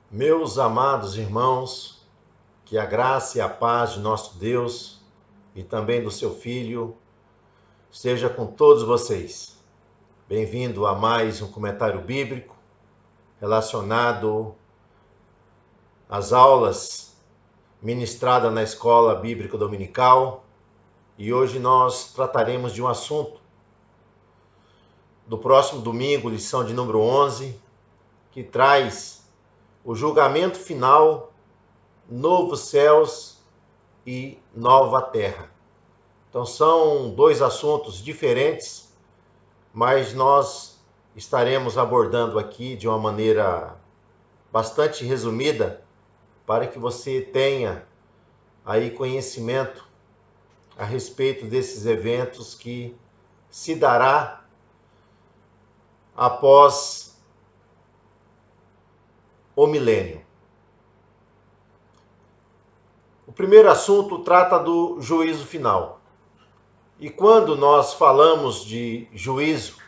Meus amados irmãos, que a graça e a paz de nosso Deus e também do seu Filho esteja com todos vocês. Bem-vindo a mais um comentário bíblico relacionado às aulas ministradas na Escola Bíblica Dominical. E hoje nós trataremos de um assunto do próximo domingo, lição de número 11, que traz o julgamento final, novos céus e nova terra. Então são dois assuntos diferentes, mas nós estaremos abordando aqui de uma maneira bastante resumida para que você tenha aí conhecimento a respeito desses eventos que se dará após o milênio. O primeiro assunto trata do juízo final. E quando nós falamos de juízo,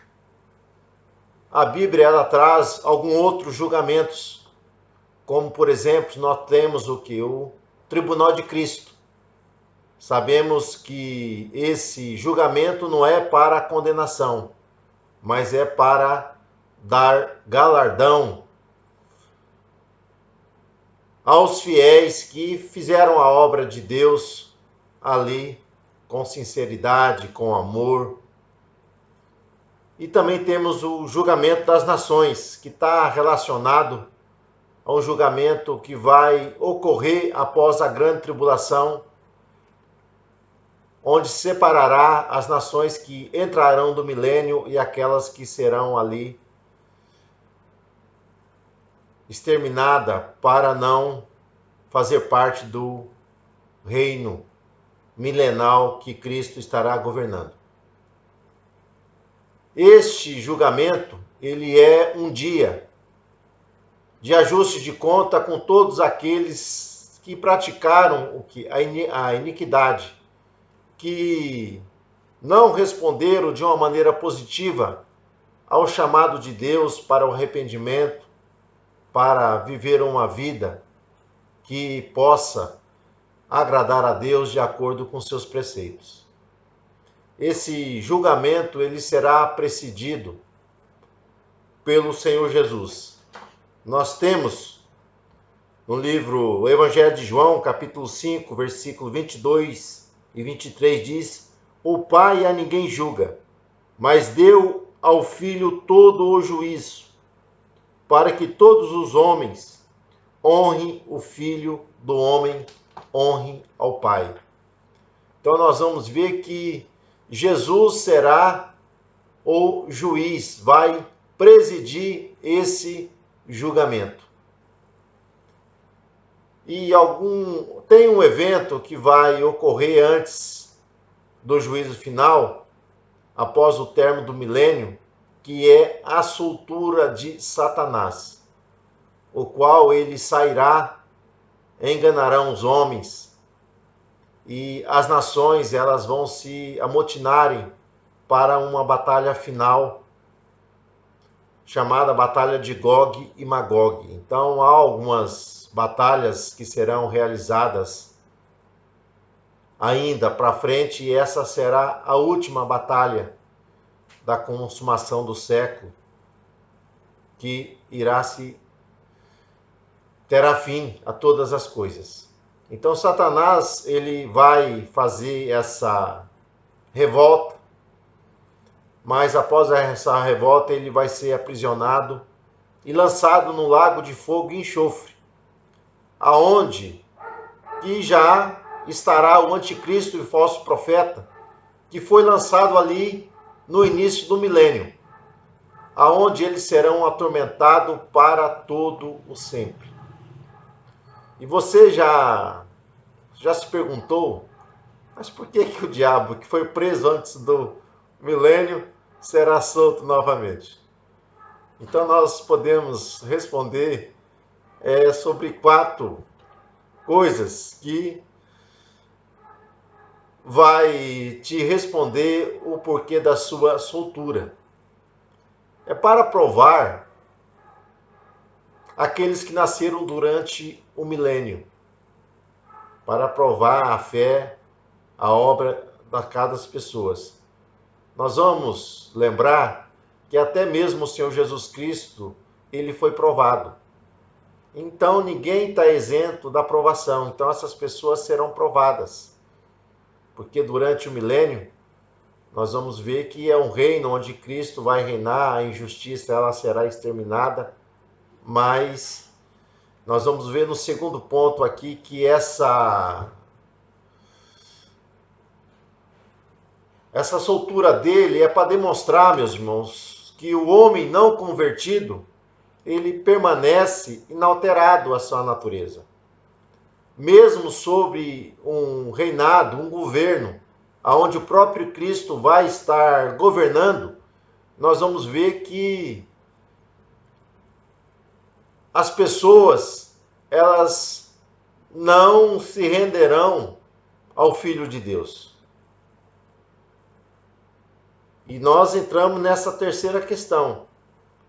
a Bíblia ela traz alguns outros julgamentos, como por exemplo, nós temos o Tribunal de Cristo. Sabemos que esse julgamento não é para a condenação, mas é para dar galardão aos fiéis que fizeram a obra de Deus ali com sinceridade, com amor. E também temos o julgamento das nações, que está relacionado a um julgamento que vai ocorrer após a grande tribulação, onde separará as nações que entrarão do milênio e aquelas que serão ali exterminadas para não fazer parte do reino milenal que Cristo estará governando. Este julgamento, ele é um dia de ajuste de conta com todos aqueles que praticaram a iniquidade, que não responderam de uma maneira positiva ao chamado de Deus para o arrependimento, para viver uma vida que possa agradar a Deus de acordo com seus preceitos. Esse julgamento ele será precedido pelo Senhor Jesus. Nós temos no livro o Evangelho de João, capítulo 5, versículo 22 e 23 diz: "O Pai a ninguém julga, mas deu ao Filho todo o juízo, para que todos os homens honrem o Filho do homem, honrem ao Pai." Então nós vamos ver que Jesus será o juiz, vai presidir esse julgamento. E tem um evento que vai ocorrer antes do juízo final, após o término do milênio, que é a soltura de Satanás, o qual ele sairá, enganará os homens, e as nações elas vão se amotinarem para uma batalha final, chamada Batalha de Gog e Magog. Então há algumas batalhas que serão realizadas ainda para frente, e essa será a última batalha da consumação do século, que terá fim a todas as coisas. Então Satanás ele vai fazer essa revolta, mas após essa revolta ele vai ser aprisionado e lançado no lago de fogo e enxofre, aonde que já estará o anticristo e falso profeta, que foi lançado ali no início do milênio, aonde eles serão atormentados para todo o sempre. E você já se perguntou, mas por que o diabo, que foi preso antes do milênio, será solto novamente? Então nós podemos responder sobre 4 coisas que vai te responder o porquê da sua soltura. É para provar aqueles que nasceram durante o milênio, para provar a fé, a obra da cada pessoa. Nós vamos lembrar que até mesmo o Senhor Jesus Cristo, ele foi provado. Então ninguém está isento da provação. Então essas pessoas serão provadas. Porque durante o milênio, nós vamos ver que é um reino onde Cristo vai reinar, a injustiça ela será exterminada, mas nós vamos ver no segundo ponto aqui que essa soltura dele é para demonstrar, meus irmãos, que o homem não convertido, ele permanece inalterado a sua natureza. Mesmo sobre um reinado, um governo, onde o próprio Cristo vai estar governando, nós vamos ver que as pessoas, elas não se renderão ao Filho de Deus. E nós entramos nessa terceira questão,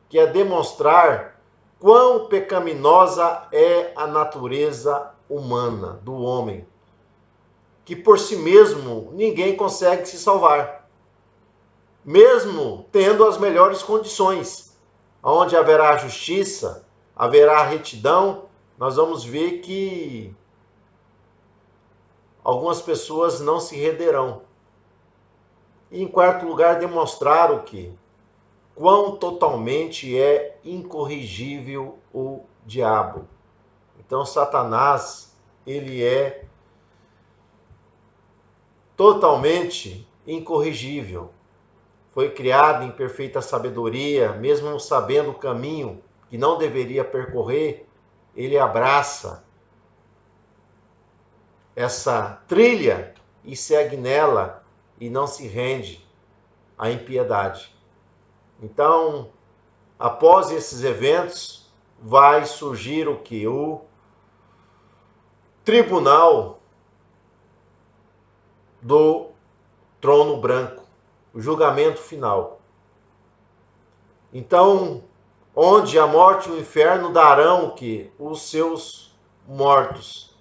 que é demonstrar quão pecaminosa é a natureza humana do homem, que por si mesmo ninguém consegue se salvar, mesmo tendo as melhores condições, onde haverá justiça, haverá retidão. Nós vamos ver que algumas pessoas não se renderão. E em quarto lugar, demonstrar o que? Quão totalmente é incorrigível o diabo. Então, Satanás, ele é totalmente incorrigível. Foi criado em perfeita sabedoria, mesmo sabendo o caminho que não deveria percorrer, ele abraça essa trilha e segue nela e não se rende à impiedade. Então, após esses eventos, vai surgir o que? O tribunal do trono branco, o julgamento final. Então, onde a morte e o inferno darão o que? Os seus mortos.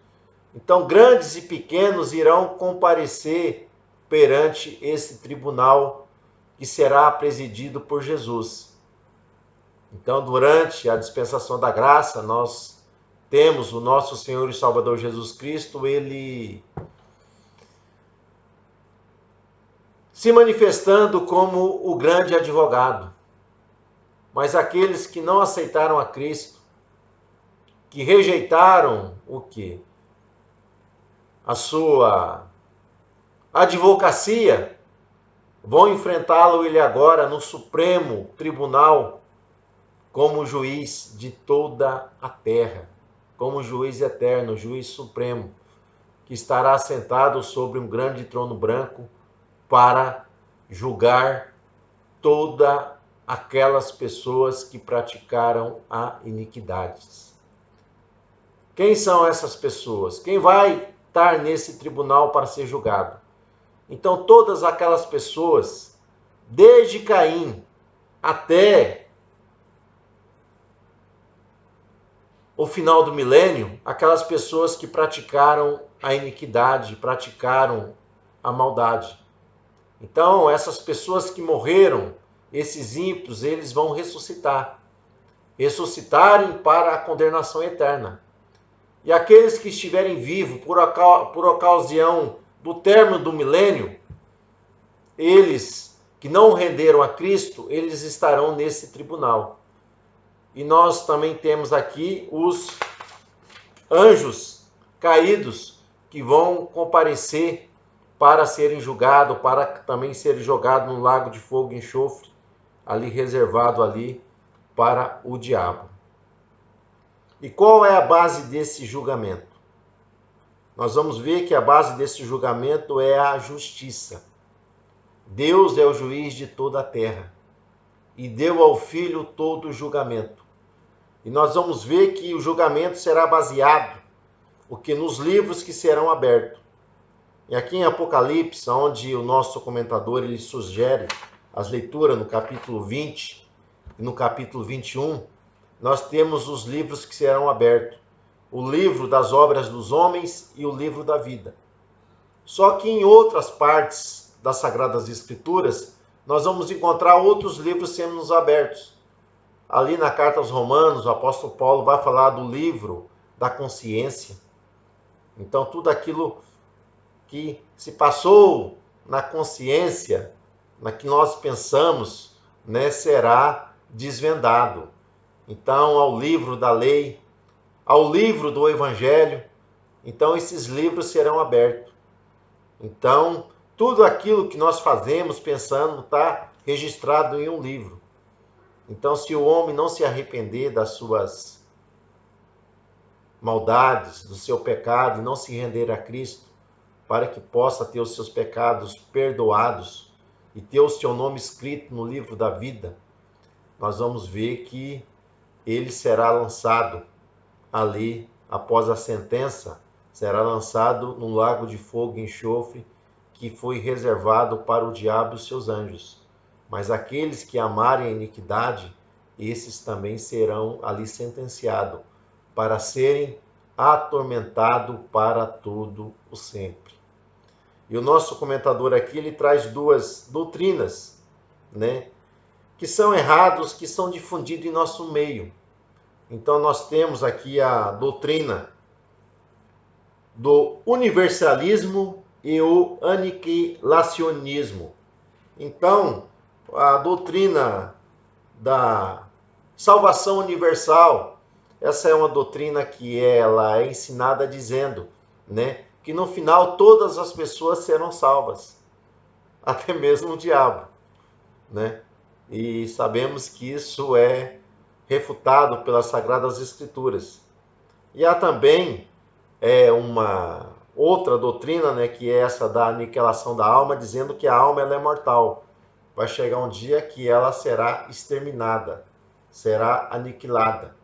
Então, grandes e pequenos irão comparecer perante esse tribunal que será presidido por Jesus. Então, durante a dispensação da graça, nós temos o nosso Senhor e Salvador Jesus Cristo, ele se manifestando como o grande advogado. Mas aqueles que não aceitaram a Cristo, que rejeitaram o quê? A sua advocacia, vão enfrentá-lo ele agora no Supremo Tribunal como juiz de toda a terra, como juiz eterno, juiz supremo, que estará sentado sobre um grande trono branco para julgar todas aquelas pessoas que praticaram a iniquidade. Quem são essas pessoas? Quem vai estar nesse tribunal para ser julgado? Então, todas aquelas pessoas, desde Caim até o final do milênio, aquelas pessoas que praticaram a iniquidade, praticaram a maldade. Então, essas pessoas que morreram, esses ímpios, eles vão ressuscitar. Ressuscitarem para a condenação eterna. E aqueles que estiverem vivos por ocasião do término do milênio, eles que não renderam a Cristo, eles estarão nesse tribunal. E nós também temos aqui os anjos caídos que vão comparecer para serem julgados, para também serem jogados no lago de fogo e enxofre, ali reservado ali para o diabo. E qual é a base desse julgamento? Nós vamos ver que a base desse julgamento é a justiça. Deus é o juiz de toda a terra e deu ao Filho todo o julgamento. E nós vamos ver que o julgamento será baseado nos livros que serão abertos. E aqui em Apocalipse, onde o nosso comentador ele sugere as leituras no capítulo 20 e no capítulo 21, nós temos os livros que serão abertos. O livro das obras dos homens e o livro da vida. Só que em outras partes das Sagradas Escrituras, nós vamos encontrar outros livros sendo abertos. Ali na carta aos Romanos, o apóstolo Paulo vai falar do livro da consciência. Então, tudo aquilo que se passou na consciência, na que nós pensamos, né, será desvendado. Então, ao livro da lei, ao livro do Evangelho, então esses livros serão abertos. Então, tudo aquilo que nós fazemos, pensando, está registrado em um livro. Então, se o homem não se arrepender das suas maldades, do seu pecado, e não se render a Cristo, para que possa ter os seus pecados perdoados e ter o seu nome escrito no livro da vida, nós vamos ver que ele será lançado ali, após a sentença, será lançado num lago de fogo e enxofre, que foi reservado para o diabo e os seus anjos. Mas aqueles que amarem a iniquidade, esses também serão ali sentenciados para serem atormentados para todo o sempre. E o nosso comentador aqui, ele traz duas doutrinas, né, que são errados, que são difundidos em nosso meio. Então nós temos aqui a doutrina do universalismo e o aniquilacionismo. Então, a doutrina da salvação universal, essa é uma doutrina que ela é ensinada dizendo, né, que no final todas as pessoas serão salvas, até mesmo o diabo, né? E sabemos que isso é refutado pelas Sagradas Escrituras. E há também uma outra doutrina, né, que é essa da aniquilação da alma, dizendo que a alma ela é mortal. Vai chegar um dia que ela será exterminada, será aniquilada.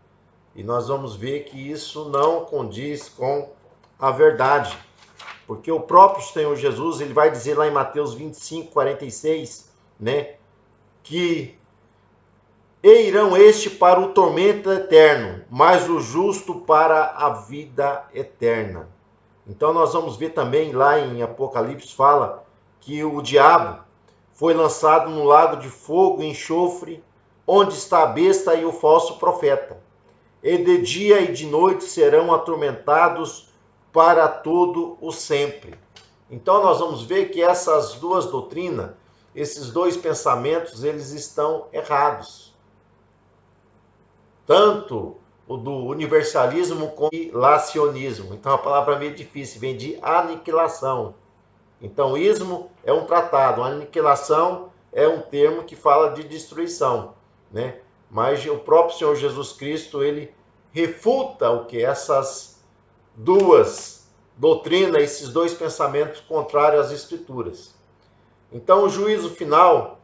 E nós vamos ver que isso não condiz com a verdade. Porque o próprio Senhor Jesus, ele vai dizer lá em Mateus 25, 46, né, que e irão este para o tormento eterno, mas o justo para a vida eterna. Então nós vamos ver também lá em Apocalipse fala que o diabo foi lançado no lago de fogo e enxofre, onde está a besta e o falso profeta. E de dia e de noite serão atormentados para todo o sempre. Então nós vamos ver que essas duas doutrinas, esses dois pensamentos, eles estão errados. Tanto o do universalismo como o aniquilacionismo. Então a palavra é meio difícil, vem de aniquilação. Então ismo é um tratado, aniquilação é um termo que fala de destruição, né? Mas o próprio Senhor Jesus Cristo, ele refuta o que essas duas doutrinas, esses dois pensamentos contrários às Escrituras. Então o juízo final,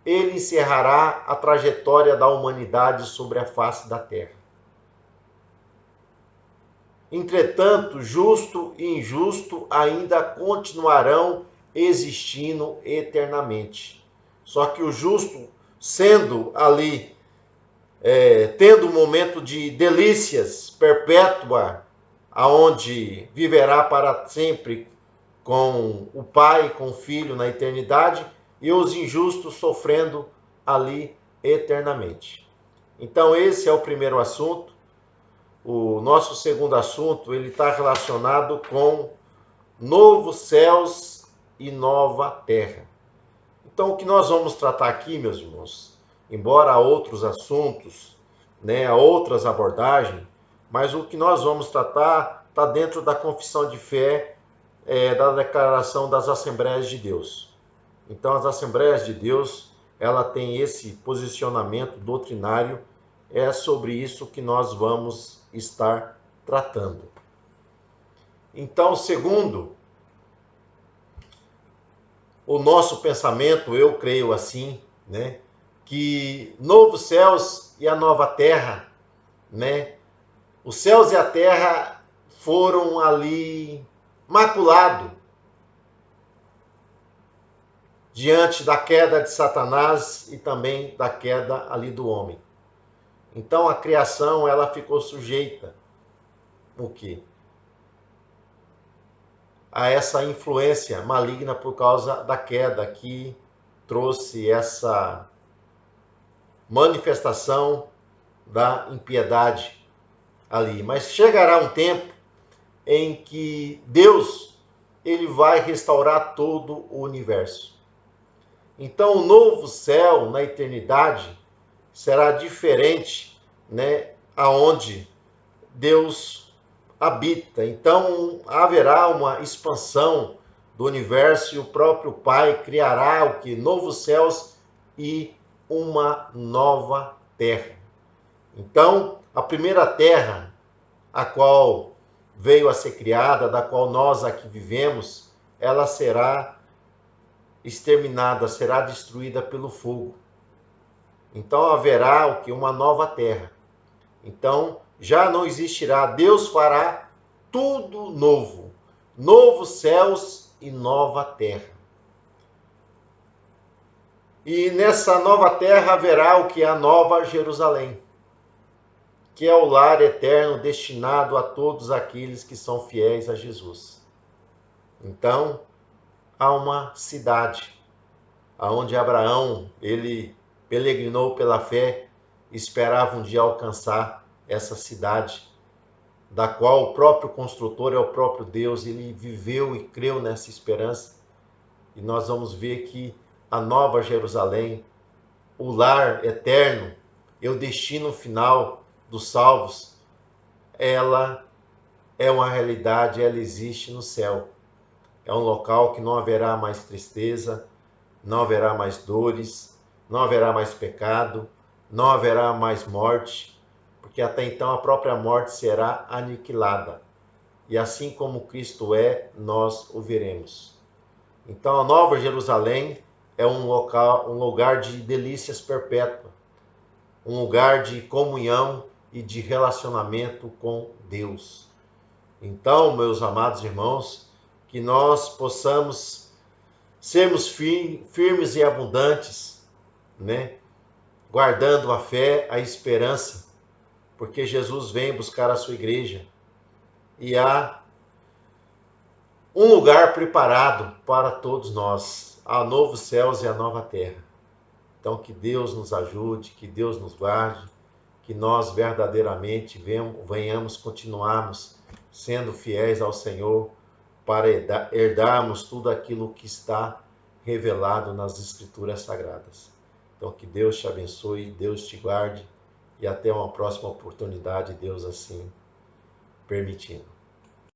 ele encerrará a trajetória da humanidade sobre a face da terra. Entretanto, justo e injusto ainda continuarão existindo eternamente. Só que o justo, sendo ali, tendo um momento de delícias perpétua, aonde viverá para sempre com o Pai, com o Filho na eternidade, e os injustos sofrendo ali eternamente. Então esse é o primeiro assunto. O nosso segundo assunto, ele está relacionado com novos céus e nova terra. Então o que nós vamos tratar aqui, meus irmãos, embora há outros assuntos, né, há outras abordagens, mas o que nós vamos tratar está dentro da confissão de fé, da declaração das Assembleias de Deus. Então, as Assembleias de Deus, ela tem esse posicionamento doutrinário, é sobre isso que nós vamos estar tratando. Então, segundo o nosso pensamento, eu creio assim, né, que novos céus e a nova terra, né, os céus e a terra foram ali maculados diante da queda de Satanás e também da queda ali do homem. Então a criação ela ficou sujeita o quê? A essa influência maligna por causa da queda que trouxe essa manifestação da impiedade ali. Mas chegará um tempo em que Deus ele vai restaurar todo o universo. Então o novo céu na eternidade será diferente, né, aonde Deus habita. Então haverá uma expansão do universo e o próprio Pai criará o que? Novos céus e uma nova terra. Então, a primeira terra, a qual veio a ser criada, da qual nós aqui vivemos, ela será exterminada, será destruída pelo fogo. Então haverá o que? Uma nova terra. Então já não existirá, Deus fará tudo novo, novos céus e nova terra. E nessa nova terra haverá o que? A nova Jerusalém, que é o lar eterno destinado a todos aqueles que são fiéis a Jesus. Então, há uma cidade aonde Abraão, ele peregrinou pela fé, esperava um dia alcançar essa cidade, da qual o próprio construtor é o próprio Deus, ele viveu e creu nessa esperança. E nós vamos ver que a nova Jerusalém, o lar eterno e o destino final dos salvos, ela é uma realidade, ela existe no céu. É um local que não haverá mais tristeza, não haverá mais dores, não haverá mais pecado, não haverá mais morte, porque até então a própria morte será aniquilada. E assim como Cristo é, nós o veremos. Então a Nova Jerusalém é um local, um lugar de delícias perpétuas, um lugar de comunhão e de relacionamento com Deus. Então, meus amados irmãos, que nós possamos sermos firmes e abundantes, né? Guardando a fé, a esperança, porque Jesus vem buscar a sua igreja e há um lugar preparado para todos nós, há novos céus e a nova terra. Então que Deus nos ajude, que Deus nos guarde, que nós verdadeiramente venhamos continuarmos sendo fiéis ao Senhor para herdarmos tudo aquilo que está revelado nas Escrituras Sagradas. Então que Deus te abençoe, Deus te guarde e até uma próxima oportunidade, Deus assim permitindo.